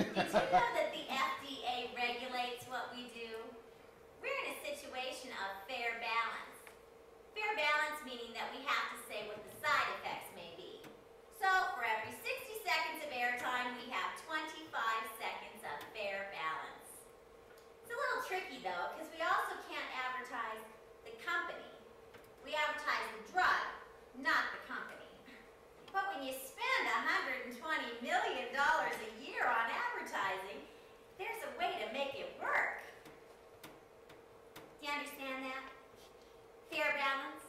Did you know that the FDA regulates what we do? We're in a situation of fair balance. Fair balance meaning that we have to say what the side effects may be. So for every 60 seconds of airtime, we have 25 seconds of fair balance. It's a little tricky though, because we also can't advertise the company. We advertise the drug, not the company. But when you spend $120 million a year on advertising, there's a way to make it work. Do you understand that? Fair balance?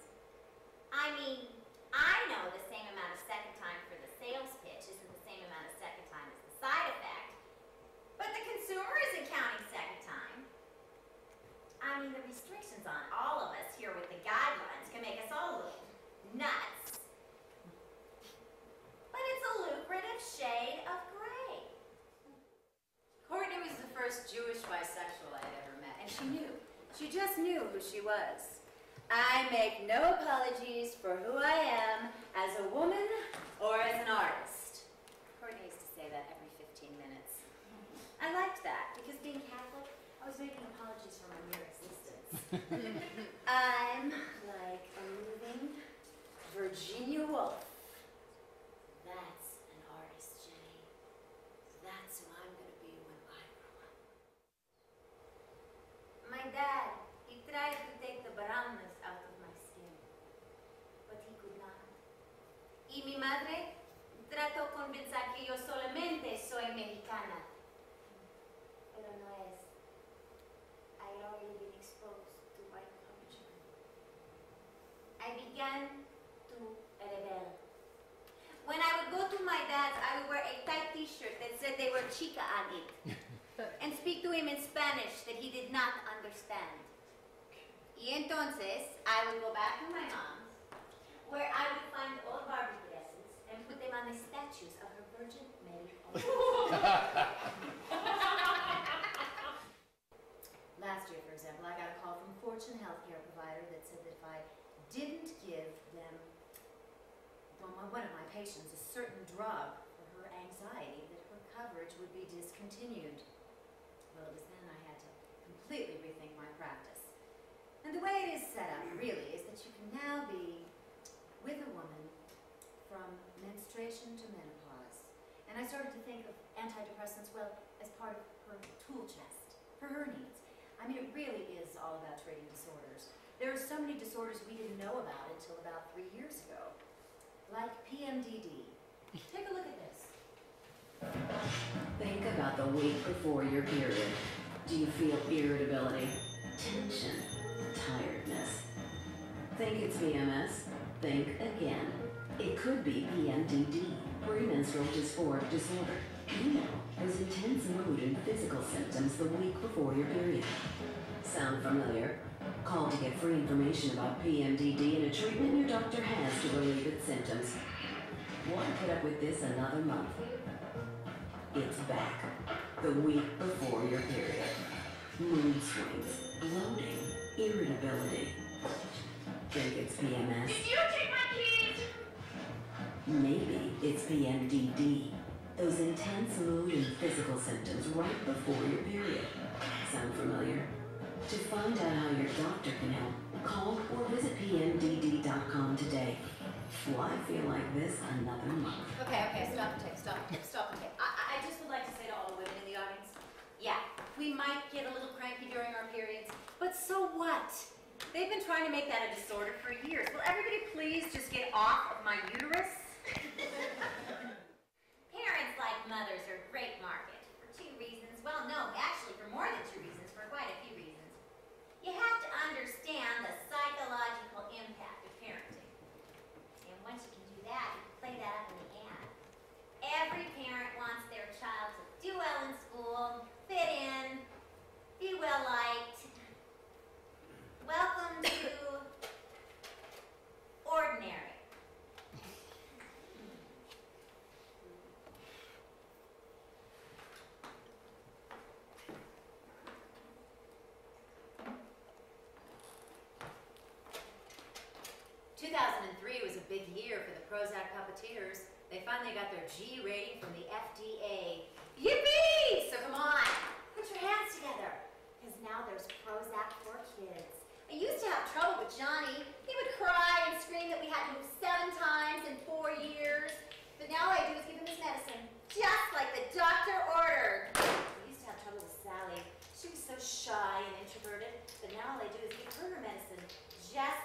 I mean, I know the same amount of second time for the sales pitch isn't the same amount of second time as the side effect. But the consumer isn't counting second time. I mean, the restrictions on all of us here with the guidelines can make us all a little nuts. But it's a lucrative shade of gray. Courtney was the first Jewish bisexual I had ever met, and she knew. She just knew who she was. I make no apologies for who I am as a woman or as an artist. Courtney used to say that every 15 minutes. I liked that, because being Catholic, I was making apologies for my mere existence. I'm like a moving Virginia Woolf. That's an artist, Jenny. That's who I'm going to be when I grow up. My dad, he tried to take the brownness out of my skin, but he could not. Y mi madre trató de convencer que yo solamente soy mexicana. Pero no es. I had already been exposed to white culture. I began to rebel. When I would go to my dad's, I would wear a tight t-shirt that said they were chica on it. And speak to him in Spanish that he did not understand. Y entonces, I would go back to my mom's, where I would find old Barbie dresses and put them on the statues of her Virgin Mary. Last year, for example, I got a call from a Fortune healthcare provider that said that if I didn't give them, one of my patients, a certain drug for her anxiety, that her coverage would be discontinued. Well, it was then I had to completely rethink my practice. And the way it is set up, really, is that you can now be with a woman from menstruation to menopause. And I started to think of antidepressants, well, as part of her tool chest, for her needs. I mean, it really is all about treating disorders. There are so many disorders we didn't know about until about 3 years ago, like PMDD. Take a look at this. Think about the week before your period. Do you feel irritability, tension, tiredness? Think it's PMS? Think again. It could be PMDD, premenstrual dysphoric disorder. You know, those intense mood and physical symptoms the week before your period. Sound familiar? Call to get free information about PMDD and a treatment your doctor has to relieve its symptoms. Why put up with this another month? It's back. The week before your period. Mood swings, bloating, irritability. Think it's PMS? Did you take my keys? Maybe it's PMDD. Those intense mood and physical symptoms right before your period. Sound familiar? To find out how your doctor can help, call or visit pmdd.com today. Why feel like this another month? Okay, stop the tape. I just would like to say to all the women in the audience, yeah, we might get a little cranky during our periods, but so what? They've been trying to make that a disorder for years. Will everybody please just get off of my uterus? Parents like mothers are a great market for 2 reasons. Well, no, actually for more than 2 reasons, for quite a few reasons. You have to understand the psychological impact of parenting. And once you can do that, you can play that up in the ad. Every parent wants their child to do well in school, fit in, be well liked. Welcome to ordinary. Was a big year for the Prozac puppeteers. They finally got their G rating from the FDA. Yippee! So come on, put your hands together. Because now there's Prozac for kids. I used to have trouble with Johnny. He would cry and scream that we had to move 7 times in 4 years. But now all I do is give him his medicine, just like the doctor ordered. I used to have trouble with Sally. She was so shy and introverted. But now all I do is give her her medicine, just